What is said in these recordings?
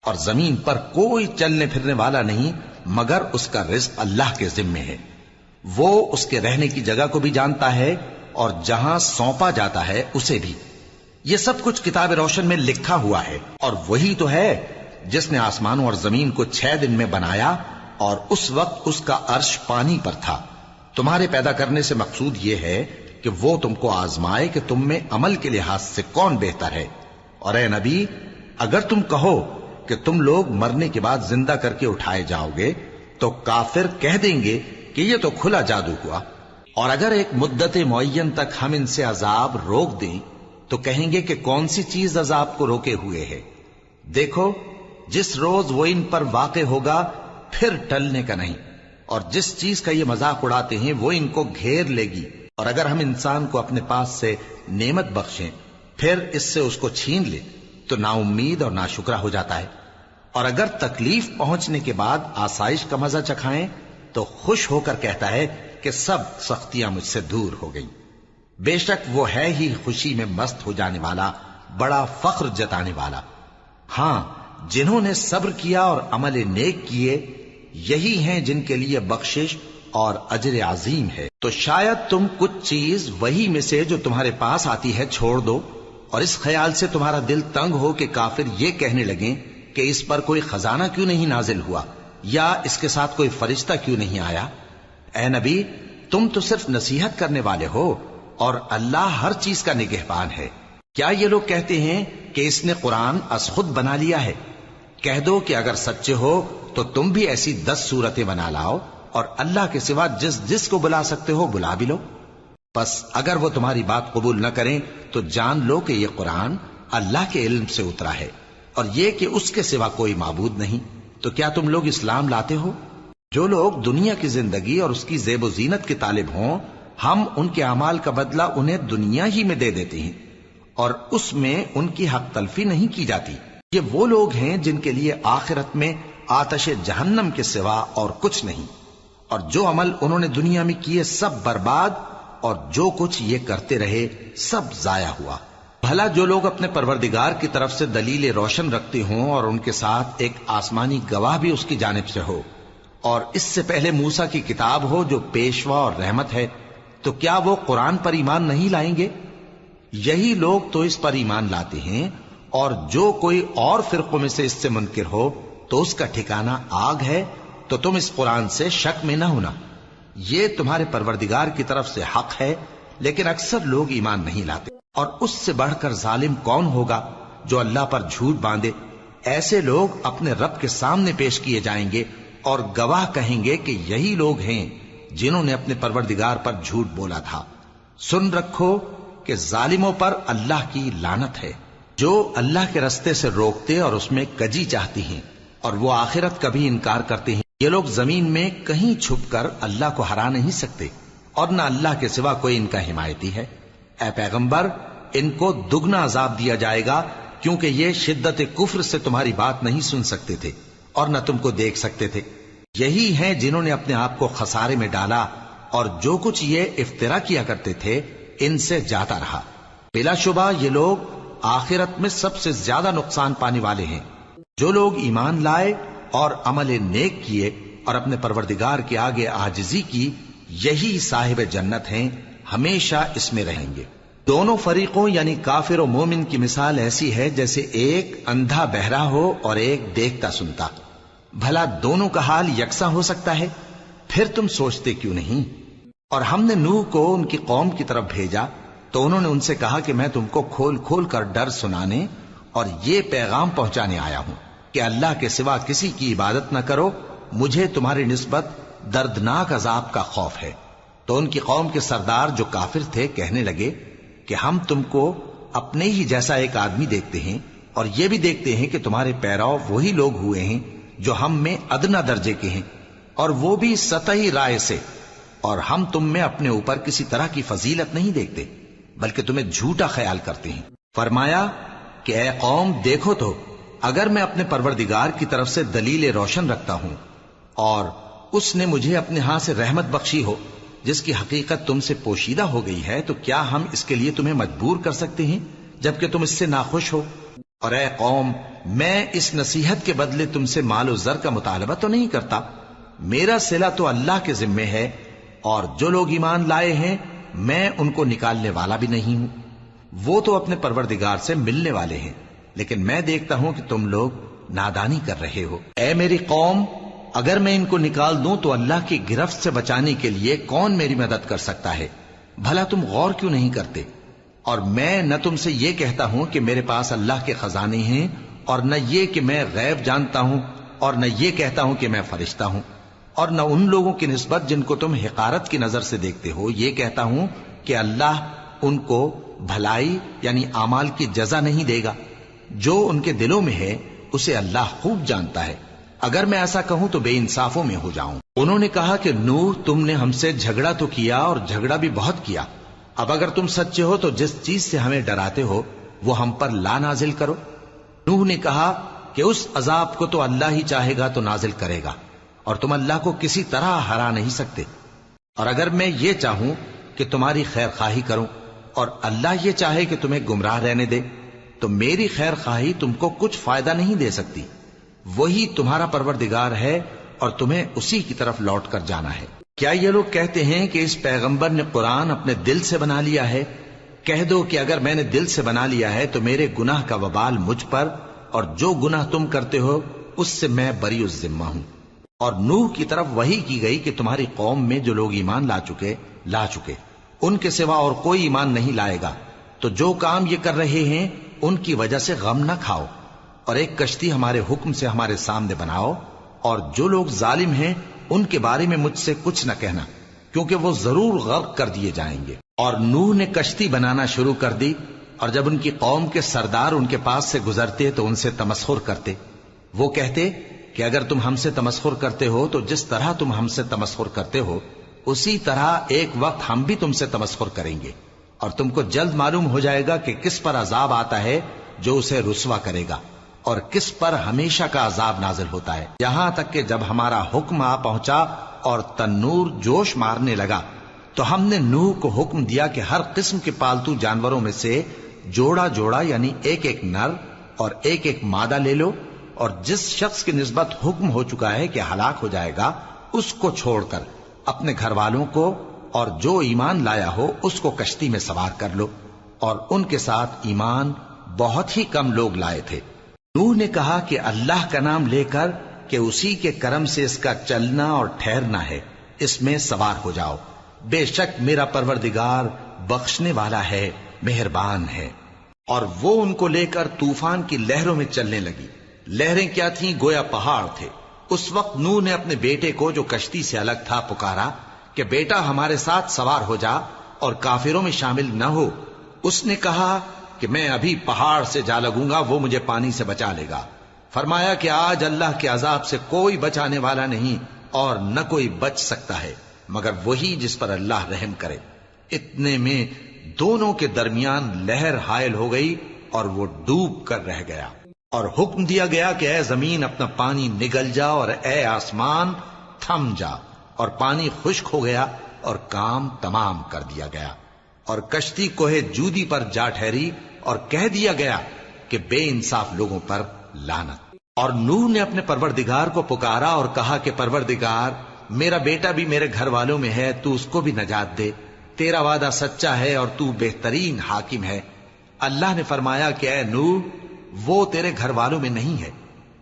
اور زمین پر کوئی چلنے پھرنے والا نہیں مگر اس کا رزق اللہ کے ذمے ہے. وہ اس کے رہنے کی جگہ کو بھی جانتا ہے اور جہاں سونپا جاتا ہے اسے بھی. یہ سب کچھ کتاب روشن میں لکھا ہوا ہے. اور وہی تو ہے جس نے آسمانوں اور زمین کو 6 دن میں بنایا اور اس وقت اس کا عرش پانی پر تھا. تمہارے پیدا کرنے سے مقصود یہ ہے کہ وہ تم کو آزمائے کہ تم میں عمل کے لحاظ سے کون بہتر ہے. اور اے نبی، اگر تم کہو کہ تم لوگ مرنے کے بعد زندہ کر کے اٹھائے جاؤ گے تو کافر کہہ دیں گے کہ یہ تو کھلا جادو ہوا. اور اگر ایک مدت معین تک ہم ان سے عذاب روک دیں تو کہیں گے کہ کون سی چیز عذاب کو روکے ہوئے ہے. دیکھو، جس روز وہ ان پر واقع ہوگا پھر ٹلنے کا نہیں. اور جس چیز کا یہ مذاق اڑاتے ہیں وہ ان کو گھیر لے گی. اور اگر ہم انسان کو اپنے پاس سے نعمت بخشیں پھر اس سے اس کو چھین لے تو نا امید اور ناشکرا ہو جاتا ہے. اور اگر تکلیف پہنچنے کے بعد آسائش کا مزہ چکھائیں تو خوش ہو کر کہتا ہے کہ سب سختیاں مجھ سے دور ہو گئیں. بے شک وہ ہے ہی خوشی میں مست ہو جانے والا، بڑا فخر جتانے والا. ہاں، جنہوں نے صبر کیا اور عمل نیک کیے یہی ہیں جن کے لیے بخشش اور اجر عظیم ہے. تو شاید تم کچھ چیز وہی میں سے جو تمہارے پاس آتی ہے چھوڑ دو اور اس خیال سے تمہارا دل تنگ ہو کہ کافر یہ کہنے لگیں کہ اس پر کوئی خزانہ کیوں نہیں نازل ہوا یا اس کے ساتھ کوئی فرشتہ کیوں نہیں آیا. اے نبی، تم تو صرف نصیحت کرنے والے ہو اور اللہ ہر چیز کا نگہبان ہے. کیا یہ لوگ کہتے ہیں کہ اس نے قرآن از خود بنا لیا ہے؟ کہہ دو کہ اگر سچے ہو تو تم بھی ایسی 10 صورتیں بنا لاؤ اور اللہ کے سوا جس جس کو بلا سکتے ہو بلا بھی لو. پس اگر وہ تمہاری بات قبول نہ کریں تو جان لو کہ یہ قرآن اللہ کے علم سے اترا ہے اور یہ کہ اس کے سوا کوئی معبود نہیں. تو کیا تم لوگ اسلام لاتے ہو؟ جو لوگ دنیا کی زندگی اور اس کی زیب و زینت کے طالب ہوں ہم ان کے اعمال کا بدلہ انہیں دنیا ہی میں دے دیتے ہیں اور اس میں ان کی حق تلفی نہیں کی جاتی. یہ وہ لوگ ہیں جن کے لیے آخرت میں آتش جہنم کے سوا اور کچھ نہیں. اور جو عمل انہوں نے دنیا میں کیے سب برباد اور جو کچھ یہ کرتے رہے سب ضائع ہوا. بھلا جو لوگ اپنے پروردگار کی طرف سے دلیل روشن رکھتے ہوں اور ان کے ساتھ ایک آسمانی گواہ بھی اس کی جانب سے ہو اور اس سے پہلے موسیٰ کی کتاب ہو جو پیشوا اور رحمت ہے، تو کیا وہ قرآن پر ایمان نہیں لائیں گے؟ یہی لوگ تو اس پر ایمان لاتے ہیں. اور جو کوئی اور فرقوں میں سے اس سے منکر ہو تو اس کا ٹھکانہ آگ ہے. تو تم اس قرآن سے شک میں نہ ہونا، یہ تمہارے پروردگار کی طرف سے حق ہے، لیکن اکثر لوگ ایمان نہیں لاتے. اور اس سے بڑھ کر ظالم کون ہوگا جو اللہ پر جھوٹ باندھے؟ ایسے لوگ اپنے رب کے سامنے پیش کیے جائیں گے اور گواہ کہیں گے کہ یہی لوگ ہیں جنہوں نے اپنے پروردگار پر جھوٹ بولا تھا. سن رکھو کہ ظالموں پر اللہ کی لعنت ہے، جو اللہ کے رستے سے روکتے اور اس میں کجی چاہتی ہیں اور وہ آخرت کا بھی انکار کرتے ہیں. یہ لوگ زمین میں کہیں چھپ کر اللہ کو ہرا نہیں سکتے اور نہ اللہ کے سوا کوئی ان کا حمایتی ہے. اے پیغمبر، ان کو دگنا عذاب دیا جائے گا کیونکہ یہ شدت کفر سے تمہاری بات نہیں سن سکتے تھے اور نہ تم کو دیکھ سکتے تھے. یہی ہیں جنہوں نے اپنے آپ کو خسارے میں ڈالا اور جو کچھ یہ افترا کیا کرتے تھے ان سے جاتا رہا. بلا شبہ یہ لوگ آخرت میں سب سے زیادہ نقصان پانے والے ہیں. جو لوگ ایمان لائے اور عمل نیک کیے اور اپنے پروردگار کے آگے عاجزی کی یہی صاحب جنت ہیں، ہمیشہ اس میں رہیں گے. دونوں فریقوں یعنی کافر و مومن کی مثال ایسی ہے جیسے ایک اندھا بہرا ہو اور ایک دیکھتا سنتا. بھلا دونوں کا حال یکساں ہو سکتا ہے؟ پھر تم سوچتے کیوں نہیں؟ اور ہم نے نوح کو ان کی قوم کی طرف بھیجا تو انہوں نے ان سے کہا کہ میں تم کو کھول کھول کر ڈر سنانے اور یہ پیغام پہنچانے آیا ہوں کہ اللہ کے سوا کسی کی عبادت نہ کرو، مجھے تمہاری نسبت دردناک عذاب کا خوف ہے. تو ان کی قوم کے سردار جو کافر تھے کہنے لگے کہ ہم تم کو اپنے ہی جیسا ایک آدمی دیکھتے ہیں اور یہ بھی دیکھتے ہیں کہ تمہارے پیرو وہی لوگ ہوئے ہیں جو ہم میں ادنا درجے کے ہیں اور وہ بھی سطحی رائے سے، اور ہم تم میں اپنے اوپر کسی طرح کی فضیلت نہیں دیکھتے بلکہ تمہیں جھوٹا خیال کرتے ہیں. فرمایا کہ اے قوم دیکھو تو اگر میں اپنے پروردگار کی طرف سے دلیل روشن رکھتا ہوں اور اس نے مجھے اپنے ہاں سے رحمت بخشی ہو جس کی حقیقت تم سے پوشیدہ ہو گئی ہے، تو کیا ہم اس کے لیے تمہیں مجبور کر سکتے ہیں جبکہ تم اس سے ناخوش ہو؟ اور اے قوم، میں اس نصیحت کے بدلے تم سے مال و زر کا مطالبہ تو نہیں کرتا، میرا صلہ تو اللہ کے ذمے ہے، اور جو لوگ ایمان لائے ہیں میں ان کو نکالنے والا بھی نہیں ہوں، وہ تو اپنے پروردگار سے ملنے والے ہیں، لیکن میں دیکھتا ہوں کہ تم لوگ نادانی کر رہے ہو۔ اے میری قوم، اگر میں ان کو نکال دوں تو اللہ کی گرفت سے بچانے کے لیے کون میری مدد کر سکتا ہے؟ بھلا تم غور کیوں نہیں کرتے؟ اور میں نہ تم سے یہ کہتا ہوں کہ میرے پاس اللہ کے خزانے ہیں، اور نہ یہ کہ میں غیب جانتا ہوں، اور نہ یہ کہتا ہوں کہ میں فرشتہ ہوں، اور نہ ان لوگوں کی نسبت جن کو تم حقارت کی نظر سے دیکھتے ہو یہ کہتا ہوں کہ اللہ ان کو بھلائی یعنی اعمال کی جزا نہیں دے گا۔ جو ان کے دلوں میں ہے اسے اللہ خوب جانتا ہے، اگر میں ایسا کہوں تو بے انصافوں میں ہو جاؤں۔ انہوں نے کہا کہ نوح، تم نے ہم سے جھگڑا تو کیا اور جھگڑا بھی بہت کیا، اب اگر تم سچے ہو تو جس چیز سے ہمیں ڈراتے ہو وہ ہم پر لا نازل کرو۔ نوح نے کہا کہ اس عذاب کو تو اللہ ہی چاہے گا تو نازل کرے گا، اور تم اللہ کو کسی طرح ہرا نہیں سکتے، اور اگر میں یہ چاہوں کہ تمہاری خیر خواہی کروں اور اللہ یہ چاہے کہ تمہیں گمراہ رہنے دے تو میری خیر خواہی تم کو کچھ فائدہ نہیں دے سکتی، وہی تمہارا پروردگار ہے اور تمہیں اسی کی طرف لوٹ کر جانا ہے۔ کیا یہ لوگ کہتے ہیں کہ اس پیغمبر نے قرآن اپنے دل سے بنا لیا ہے؟ کہہ دو کہ اگر میں نے دل سے بنا لیا ہے تو میرے گناہ کا وبال مجھ پر، اور جو گناہ تم کرتے ہو اس سے میں بری الذمہ ہوں۔ اور نوح کی طرف وحی کی گئی کہ تمہاری قوم میں جو لوگ ایمان لا چکے ان کے سوا اور کوئی ایمان نہیں لائے گا، تو جو کام یہ کر رہے ہیں ان کی وجہ سے غم نہ کھاؤ، اور ایک کشتی ہمارے حکم سے ہمارے سامنے بناؤ، اور جو لوگ ظالم ہیں ان کے بارے میں مجھ سے کچھ نہ کہنا، کیونکہ وہ ضرور غرق کر دیے جائیں گے۔ اور نوح نے کشتی بنانا شروع کر دی، اور جب ان کی قوم کے سردار ان کے پاس سے گزرتے تو ان سے تمسخر کرتے۔ وہ کہتے کہ اگر تم ہم سے تمسخر کرتے ہو تو جس طرح تم ہم سے تمسخر کرتے ہو اسی طرح ایک وقت ہم بھی تم سے تمسخر کریں گے، اور تم کو جلد معلوم ہو جائے گا کہ کس پر عذاب آتا ہے جو اسے رسوا کرے گا، اور کس پر ہمیشہ کا عذاب نازل ہوتا ہے، یہاں تک کہ جب ہمارا حکم آ پہنچا اور تنور جوش مارنے لگا تو ہم نے نوح کو حکم دیا کہ ہر قسم کے پالتو جانوروں میں سے جوڑا جوڑا یعنی ایک ایک نر اور ایک ایک مادہ لے لو، اور جس شخص کی نسبت حکم ہو چکا ہے کہ ہلاک ہو جائے گا اس کو چھوڑ کر اپنے گھر والوں کو اور جو ایمان لایا ہو اس کو کشتی میں سوار کر لو، اور ان کے ساتھ ایمان بہت ہی کم لوگ لائے تھے۔ نوح نے کہا کہ اللہ کا نام لے کر کہ اسی کے کرم سے اس کا چلنا اور ٹھہرنا ہے، اس میں سوار ہو جاؤ، بے شک میرا پروردگار بخشنے والا ہے، مہربان ہے۔ اور وہ ان کو لے کر طوفان کی لہروں میں چلنے لگی۔ لہریں کیا تھیں؟ گویا پہاڑ تھے۔ اس وقت نوح نے اپنے بیٹے کو جو کشتی سے الگ تھا پکارا کہ بیٹا ہمارے ساتھ سوار ہو جا اور کافروں میں شامل نہ ہو۔ اس نے کہا کہ میں ابھی پہاڑ سے جا لگوں گا، وہ مجھے پانی سے بچا لے گا۔ فرمایا کہ آج اللہ کے عذاب سے کوئی بچانے والا نہیں اور نہ کوئی بچ سکتا ہے مگر وہی جس پر اللہ رحم کرے۔ اتنے میں دونوں کے درمیان لہر حائل ہو گئی اور وہ ڈوب کر رہ گیا، اور حکم دیا گیا کہ اے زمین اپنا پانی نگل جا اور اے آسمان تھم جا، اور پانی خشک ہو گیا اور کام تمام کر دیا گیا، اور کشتی کوہ جودی پر جا ٹھہری، اور کہہ دیا گیا کہ بے انصاف لوگوں پر لعنت۔ اور نوح نے اپنے پروردگار کو پکارا اور کہا کہ پروردگار، میرا بیٹا بھی میرے گھر والوں میں ہے، تو اس کو بھی نجات دے، تیرا وعدہ سچا ہے اور تو بہترین حاکم ہے۔ اللہ نے فرمایا کہ اے نوح، وہ تیرے گھر والوں میں نہیں ہے،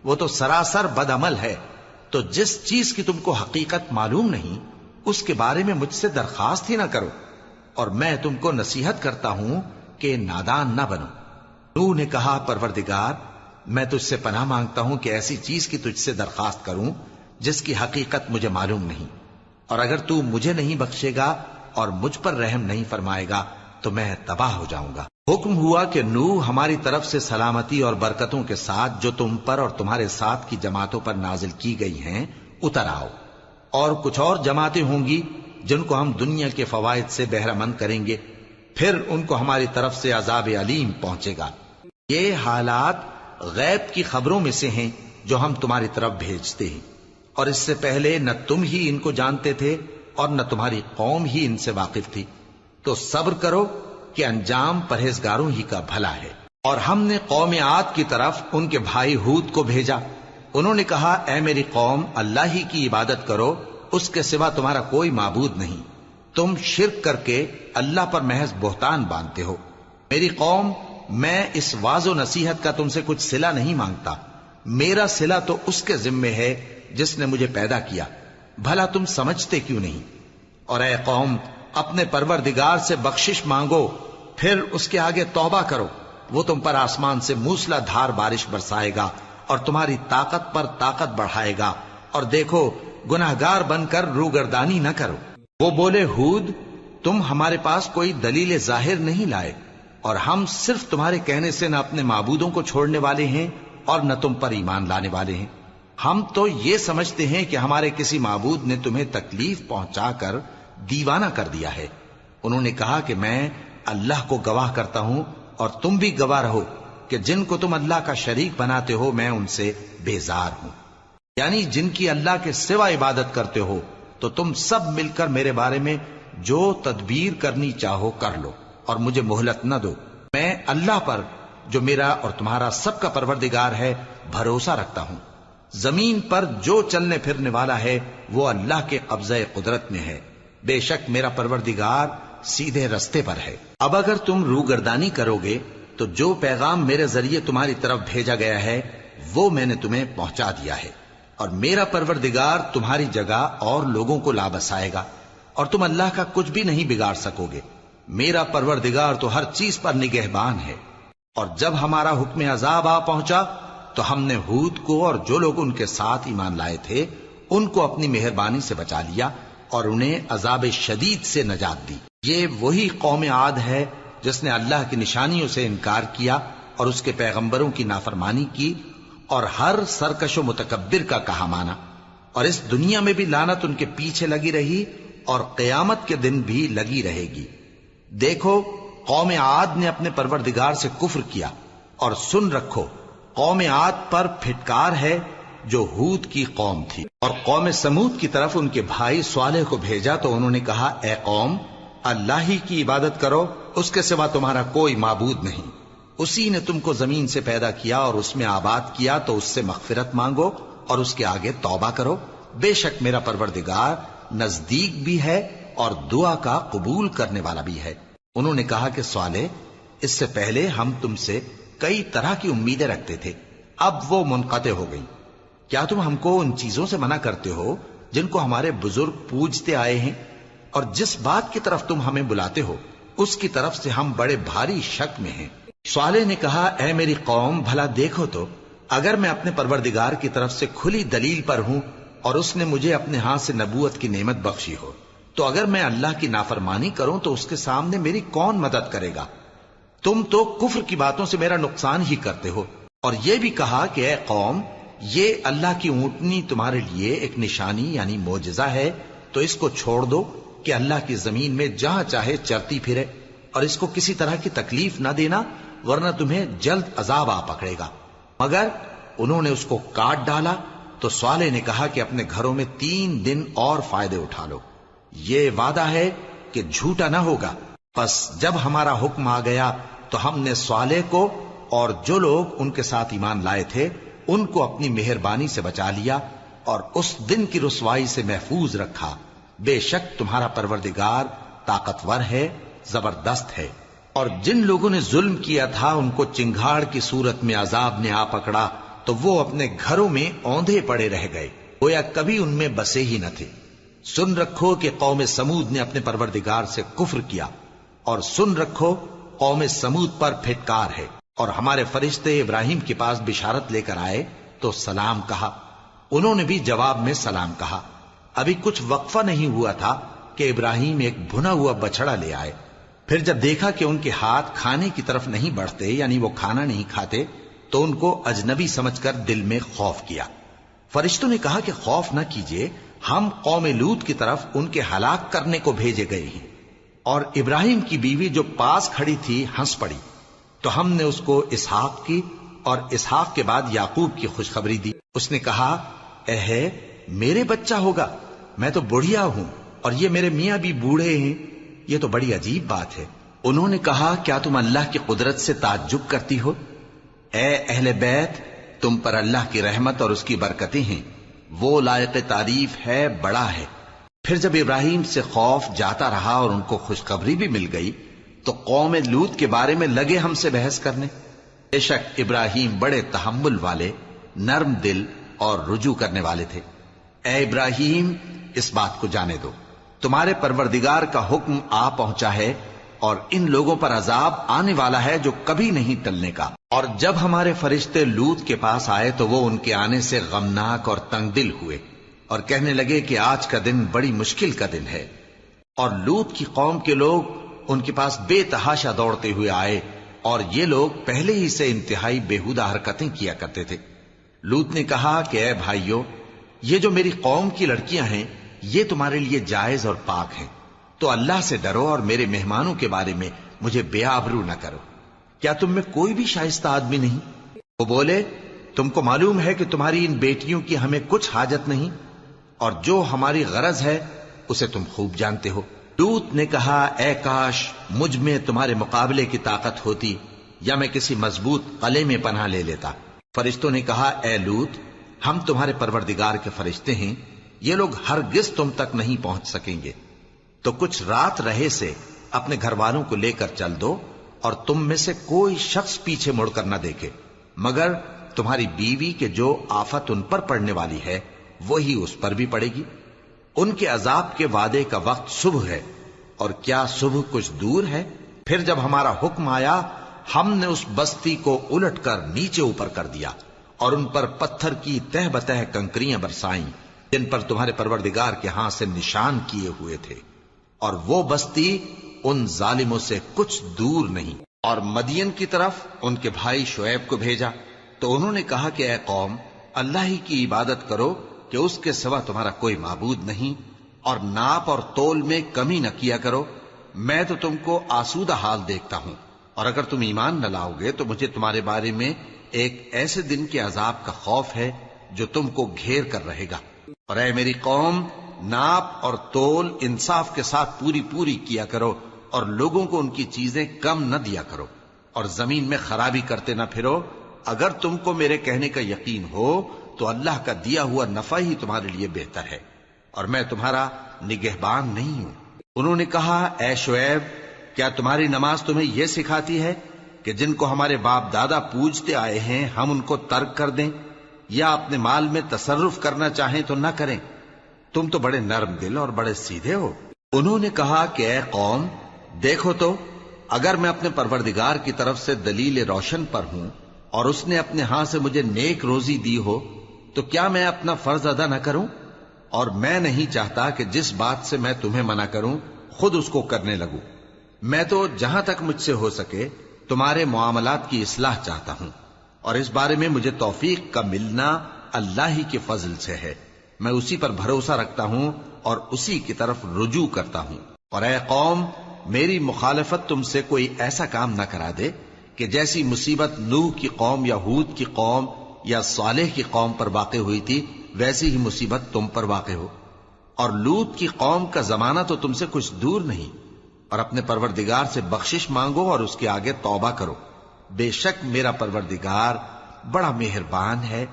وہ تو سراسر بد عمل ہے، تو جس چیز کی تم کو حقیقت معلوم نہیں اس کے بارے میں مجھ سے درخواست ہی نہ کرو، اور میں تم کو نصیحت کرتا ہوں کہ نادان نہ بنو۔ نوح نے کہا پروردگار، میں تجھ سے پناہ مانگتا ہوں کہ ایسی چیز کی تجھ سے درخواست کروں جس کی حقیقت مجھے معلوم نہیں، اور اگر تو مجھے نہیں بخشے گا اور مجھ پر رحم نہیں فرمائے گا تو میں تباہ ہو جاؤں گا۔ حکم ہوا کہ نوح ہماری طرف سے سلامتی اور برکتوں کے ساتھ جو تم پر اور تمہارے ساتھ کی جماعتوں پر نازل کی گئی ہیں اتر آؤ، اور کچھ اور جماعتیں ہوں گی جن کو ہم دنیا کے فوائد سے بہرہ مند کریں گے، پھر ان کو ہماری طرف سے عذاب علیم پہنچے گا۔ یہ حالات غیب کی خبروں میں سے ہیں جو ہم تمہاری طرف بھیجتے ہیں، اور اس سے پہلے نہ تم ہی ان کو جانتے تھے اور نہ تمہاری قوم ہی ان سے واقف تھی، تو صبر کرو کہ انجام پرہیزگاروں ہی کا بھلا ہے۔ اور ہم نے قوم عاد کی طرف ان کے بھائی ہود کو بھیجا. انہوں نے کہا اے میری قوم اللہ ہی کی عبادت کرو، اس کے سوا تمہارا کوئی معبود نہیں. تم شرک کر کے اللہ پر محض بہتان باندھتے ہو. میری قوم میں اس واض و نصیحت کا تم سے کچھ صلہ نہیں مانگتا. میرا صلہ تو اس کے ذمے ہے جس نے مجھے پیدا کیا. بھلا تم سمجھتے کیوں نہیں؟ اور اے قوم اپنے پروردگار سے بخشش مانگو، پھر اس کے آگے توبہ کرو. وہ تم پر آسمان سے موسلا دھار بارش برسائے گا اور تمہاری طاقت پر طاقت بڑھائے گا. اور دیکھو گناہگار بن کر روگردانی نہ کرو. وہ بولے ہود تم ہمارے پاس کوئی دلیل ظاہر نہیں لائے، اور ہم صرف تمہارے کہنے سے نہ اپنے معبودوں کو چھوڑنے والے ہیں اور نہ تم پر ایمان لانے والے ہیں. ہم تو یہ سمجھتے ہیں کہ ہمارے کسی معبود نے تمہیں تکلیف پہنچا کر دیوانہ کر دیا ہے. انہوں نے کہا کہ میں اللہ کو گواہ کرتا ہوں اور تم بھی گواہ رہو کہ جن کو تم اللہ کا شریک بناتے ہو میں ان سے بیزار ہوں. یعنی جن کی اللہ کے سوا عبادت کرتے ہو تو تم سب مل کر میرے بارے میں جو تدبیر کرنی چاہو کر لو اور مجھے مہلت نہ دو. میں اللہ پر جو میرا اور تمہارا سب کا پروردگار ہے بھروسہ رکھتا ہوں. زمین پر جو چلنے پھرنے والا ہے وہ اللہ کے قبضہ قدرت میں ہے. بے شک میرا پروردگار سیدھے رستے پر ہے. اب اگر تم روگردانی کرو گے تو جو پیغام میرے ذریعے تمہاری طرف بھیجا گیا ہے وہ میں نے تمہیں پہنچا دیا ہے، اور میرا پروردگار تمہاری جگہ اور لوگوں کو لا بسائے گا، اور تم اللہ کا کچھ بھی نہیں بگاڑ سکو گے. میرا پروردگار تو ہر چیز پر نگہبان ہے. اور جب ہمارا حکم عذاب آ پہنچا تو ہم نے ہود کو اور جو لوگ ان کے ساتھ ایمان لائے تھے ان کو اپنی مہربانی سے بچا لیا اور انہیں عذاب شدید سے نجات دی. یہ وہی قوم عاد ہے جس نے اللہ کی نشانیوں سے انکار کیا اور اس کے پیغمبروں کی نافرمانی کی اور ہر سرکش و متکبر کا کہا مانا. اور اس دنیا میں بھی لعنت ان کے پیچھے لگی رہی اور قیامت کے دن بھی لگی رہے گی. دیکھو قوم عاد نے اپنے پروردگار سے کفر کیا، اور سن رکھو قوم عاد پر پھٹکار ہے جو ہود کی قوم تھی. اور قوم سمود کی طرف ان کے بھائی صالح کو بھیجا تو انہوں نے کہا اے قوم اللہ ہی کی عبادت کرو، اس کے سوا تمہارا کوئی معبود نہیں. اسی نے تم کو زمین سے پیدا کیا اور اس میں آباد کیا، تو اس سے مغفرت مانگو اور اس کے آگے توبہ کرو. بے شک میرا پروردگار نزدیک بھی ہے اور دعا کا قبول کرنے والا بھی ہے. انہوں نے کہا کہ صالح اس سے پہلے ہم تم سے کئی طرح کی امیدیں رکھتے تھے، اب وہ منقطع ہو گئی. کیا تم ہم کو ان چیزوں سے منع کرتے ہو جن کو ہمارے بزرگ پوجتے آئے ہیں؟ اور جس بات کی طرف تم ہمیں بلاتے ہو اس کی طرف سے ہم بڑے بھاری شک میں ہیں. صالح نے کہا اے میری قوم بھلا دیکھو تو اگر میں اپنے پروردگار کی طرف سے کھلی دلیل پر ہوں اور اس نے مجھے اپنے ہاتھ سے نبوت کی نعمت بخشی ہو، تو اگر میں اللہ کی نافرمانی کروں تو اس کے سامنے میری کون مدد کرے گا؟ تم تو کفر کی باتوں سے میرا نقصان ہی کرتے ہو. اور یہ بھی کہا کہ اے قوم یہ اللہ کی اونٹنی تمہارے لیے ایک نشانی یعنی معجزہ ہے، تو اس کو چھوڑ دو کہ اللہ کی زمین میں جہاں چاہے چرتی پھرے، اور اس کو کسی طرح کی تکلیف نہ دینا ورنہ تمہیں جلد عذاب آ پکڑے گا. مگر انہوں نے اس کو کاٹ ڈالا. تو صالح نے کہا کہ اپنے گھروں میں 3 دن اور فائدے اٹھا لو، یہ وعدہ ہے کہ جھوٹا نہ ہوگا. پس جب ہمارا حکم آ گیا تو ہم نے صالح کو اور جو لوگ ان کے ساتھ ایمان لائے تھے ان کو اپنی مہربانی سے بچا لیا اور اس دن کی رسوائی سے محفوظ رکھا. بے شک تمہارا پروردگار طاقتور ہے، زبردست ہے. اور جن لوگوں نے ظلم کیا تھا ان کو چنگھاڑ کی صورت میں عذاب نے آ پکڑا تو وہ اپنے گھروں میں اوندھے پڑے رہ گئے، گویا کبھی ان میں بسے ہی نہ تھے. سن رکھو کہ قوم سمود نے اپنے پروردگار سے کفر کیا، اور سن رکھو قوم سمود پر پھٹکار ہے. اور ہمارے فرشتے ابراہیم کے پاس بشارت لے کر آئے تو سلام کہا، انہوں نے بھی جواب میں سلام کہا. ابھی کچھ وقفہ نہیں ہوا تھا کہ ابراہیم ایک بھنا ہوا بچڑا لے آئے. پھر جب دیکھا کہ ان کے ہاتھ کھانے کی طرف نہیں بڑھتے یعنی وہ کھانا نہیں کھاتے تو ان کو اجنبی سمجھ کر دل میں خوف کیا. فرشتوں نے کہا کہ خوف نہ کیجیے، ہم قوم لوط کی طرف ان کے ہلاک کرنے کو بھیجے گئے ہیں. اور ابراہیم کی بیوی جو پاس کھڑی تھی ہنس پڑی تو ہم نے اس کو اسحاق کی اور اسحاق کے بعد یعقوب کی خوشخبری دی. اس نے کہا اے میرے بچہ ہوگا، میں تو بڑھیا ہوں اور یہ میرے میاں بھی بوڑھے ہیں، یہ تو بڑی عجیب بات ہے. انہوں نے کہا کیا تم اللہ کی قدرت سے تعجب کرتی ہو؟ اے اہل بیت، تم پر اللہ کی رحمت اور اس کی برکتیں ہیں، وہ لائق تعریف ہے، بڑا ہے۔ پھر جب ابراہیم سے خوف جاتا رہا اور ان کو خوشخبری بھی مل گئی تو قوم لوط کے بارے میں لگے ہم سے بحث کرنے۔ بے شک ابراہیم بڑے تحمل والے، نرم دل اور رجوع کرنے والے تھے۔ اے ابراہیم، اس بات کو جانے دو، تمہارے پروردگار کا حکم آ پہنچا ہے اور ان لوگوں پر عذاب آنے والا ہے جو کبھی نہیں ٹلنے کا۔ اور جب ہمارے فرشتے لوط کے پاس آئے تو وہ ان کے آنے سے غمناک اور تنگ دل ہوئے اور کہنے لگے کہ آج کا دن بڑی مشکل کا دن ہے۔ اور لوط کی قوم کے لوگ ان کے پاس بے تحاشا دوڑتے ہوئے آئے اور یہ لوگ پہلے ہی سے انتہائی بےہودہ حرکتیں کیا کرتے تھے۔ لوط نے کہا کہ اے بھائیو، یہ جو میری قوم کی لڑکیاں ہیں یہ تمہارے لیے جائز اور پاک ہیں، تو اللہ سے ڈرو اور میرے مہمانوں کے بارے میں مجھے بے آبرو نہ کرو۔ کیا تم میں کوئی بھی شائستہ آدمی نہیں؟ وہ بولے تم کو معلوم ہے کہ تمہاری ان بیٹیوں کی ہمیں کچھ حاجت نہیں، اور جو ہماری غرض ہے اسے تم خوب جانتے ہو۔ لوط نے کہا اے کاش مجھ میں تمہارے مقابلے کی طاقت ہوتی یا میں کسی مضبوط قلعے میں پناہ لے لیتا۔ فرشتوں نے کہا اے لوط، ہم تمہارے پروردگار کے فرشتے ہیں، یہ لوگ ہرگز تم تک نہیں پہنچ سکیں گے، تو کچھ رات رہے سے اپنے گھر والوں کو لے کر چل دو اور تم میں سے کوئی شخص پیچھے مڑ کر نہ دیکھے مگر تمہاری بیوی کے جو آفت ان پر پڑنے والی ہے وہی اس پر بھی پڑے گی۔ ان کے عذاب کے وعدے کا وقت صبح ہے، اور کیا صبح کچھ دور ہے؟ پھر جب ہمارا حکم آیا ہم نے اس بستی کو الٹ کر نیچے اوپر کر دیا اور ان پر پتھر کی تہ بتہ کنکریاں برسائیں جن پر تمہارے پروردگار کے ہاں سے نشان کیے ہوئے تھے، اور وہ بستی ان ظالموں سے کچھ دور نہیں۔ اور مدین کی طرف ان کے بھائی شعیب کو بھیجا تو انہوں نے کہا کہ اے قوم، اللہ ہی کی عبادت کرو کہ اس کے سوا تمہارا کوئی معبود نہیں، اور ناپ اور تول میں کمی نہ کیا کرو، میں تو تم کو آسودہ حال دیکھتا ہوں، اور اگر تم ایمان نہ لاؤ گے تو مجھے تمہارے بارے میں ایک ایسے دن کے عذاب کا خوف ہے جو تم کو گھیر کر رہے گا۔ اور اے میری قوم، ناپ اور تول انصاف کے ساتھ پوری پوری کیا کرو، اور لوگوں کو ان کی چیزیں کم نہ دیا کرو، اور زمین میں خرابی کرتے نہ پھرو۔ اگر تم کو میرے کہنے کا یقین ہو تو اللہ کا دیا ہوا نفع ہی تمہارے لیے بہتر ہے، اور میں تمہارا نگہبان نہیں ہوں۔ انہوں نے کہا اے شعیب، کیا تمہاری نماز تمہیں یہ سکھاتی ہے کہ جن کو ہمارے باپ دادا پوجتے آئے ہیں ہم ان کو ترک کر دیں، یا اپنے مال میں تصرف کرنا چاہیں تو نہ کریں؟ تم تو بڑے نرم دل اور بڑے سیدھے ہو۔ انہوں نے کہا کہ اے قوم، دیکھو تو اگر میں اپنے پروردگار کی طرف سے دلیل روشن پر ہوں اور اس نے اپنے ہاں سے مجھے نیک روزی دی ہو تو کیا میں اپنا فرض ادا نہ کروں؟ اور میں نہیں چاہتا کہ جس بات سے میں تمہیں منع کروں خود اس کو کرنے لگوں۔ میں تو جہاں تک مجھ سے ہو سکے تمہارے معاملات کی اصلاح چاہتا ہوں، اور اس بارے میں مجھے توفیق کا ملنا اللہ ہی کے فضل سے ہے۔ میں اسی پر بھروسہ رکھتا ہوں اور اسی کی طرف رجوع کرتا ہوں۔ اور اے قوم، میری مخالفت تم سے کوئی ایسا کام نہ کرا دے کہ جیسی مصیبت نوح کی قوم یا ہود کی قوم یا صالح کی قوم پر واقع ہوئی تھی ویسی ہی مصیبت تم پر واقع ہو۔ اور لوط کی قوم کا زمانہ تو تم سے کچھ دور نہیں، اور اپنے پروردگار سے بخشش مانگو اور اس کے آگے توبہ کرو، بے شک میرا پروردگار بڑا مہربان ہے،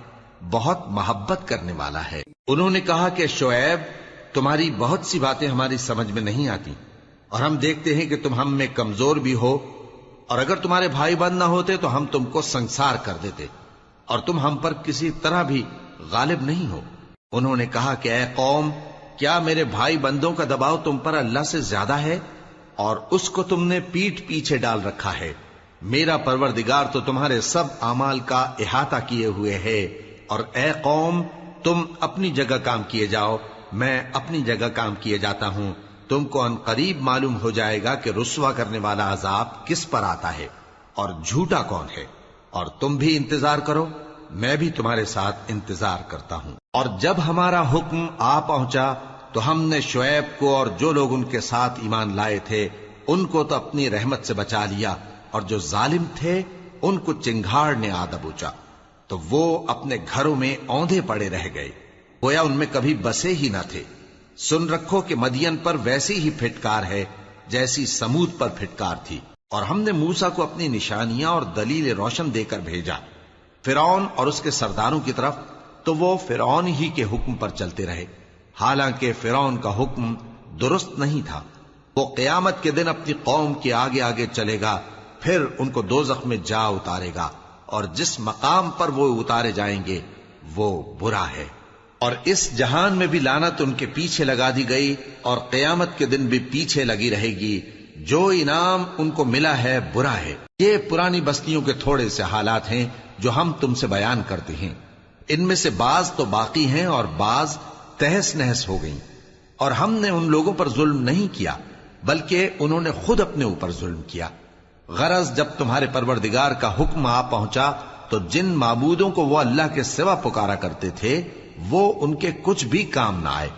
بہت محبت کرنے والا ہے۔ انہوں نے کہا کہ شعیب، تمہاری بہت سی باتیں ہماری سمجھ میں نہیں آتی، اور ہم دیکھتے ہیں کہ تم ہم میں کمزور بھی ہو، اور اگر تمہارے بھائی بند نہ ہوتے تو ہم تم کو سنسار کر دیتے، اور تم ہم پر کسی طرح بھی غالب نہیں ہو۔ انہوں نے کہا کہ اے قوم، کیا میرے بھائی بندوں کا دباؤ تم پر اللہ سے زیادہ ہے، اور اس کو تم نے پیٹھ پیچھے ڈال رکھا ہے؟ میرا پروردگار تو تمہارے سب اعمال کا احاطہ کیے ہوئے ہے۔ اور اے قوم، تم اپنی جگہ کام کیے جاؤ، میں اپنی جگہ کام کیے جاتا ہوں۔ تم کو ان قریب معلوم ہو جائے گا کہ رسوا کرنے والا عذاب کس پر آتا ہے اور جھوٹا کون ہے، اور تم بھی انتظار کرو، میں بھی تمہارے ساتھ انتظار کرتا ہوں۔ اور جب ہمارا حکم آ پہنچا تو ہم نے شعیب کو اور جو لوگ ان کے ساتھ ایمان لائے تھے ان کو تو اپنی رحمت سے بچا لیا، اور جو ظالم تھے ان کو چنگھاڑ نے آ دبوچا، تو وہ اپنے گھروں میں اوندھے پڑے رہ گئے، گویا ان میں کبھی بسے ہی نہ تھے۔ سن رکھو کہ مدین پر ویسی ہی پھٹکار ہے جیسی سمود پر پھٹکار تھی، اور ہم نے موسیٰ کو اپنی نشانیاں اور دلیل روشن دے کر بھیجا فرعون اور اس کے سرداروں کی طرف، تو وہ فرعون ہی کے حکم پر چلتے رہے، حالانکہ فرعون کا حکم درست نہیں تھا۔ وہ قیامت کے دن اپنی قوم کے آگے آگے چلے گا، پھر ان کو دوزخ میں جا اتارے گا، اور جس مقام پر وہ اتارے جائیں گے وہ برا ہے۔ اور اس جہان میں بھی لعنت ان کے پیچھے لگا دی گئی، اور قیامت کے دن بھی پیچھے لگی رہے گی۔ جو انعام ان کو ملا ہے برا ہے۔ یہ پرانی بستیوں کے تھوڑے سے حالات ہیں جو ہم تم سے بیان کرتے ہیں، ان میں سے بعض تو باقی ہیں اور بعض تہس نہس ہو گئیں۔ اور ہم نے ان لوگوں پر ظلم نہیں کیا بلکہ انہوں نے خود اپنے اوپر ظلم کیا۔ غرض جب تمہارے پروردگار کا حکم آ پہنچا تو جن معبودوں کو وہ اللہ کے سوا پکارا کرتے تھے وہ ان کے کچھ بھی کام نہ آئے،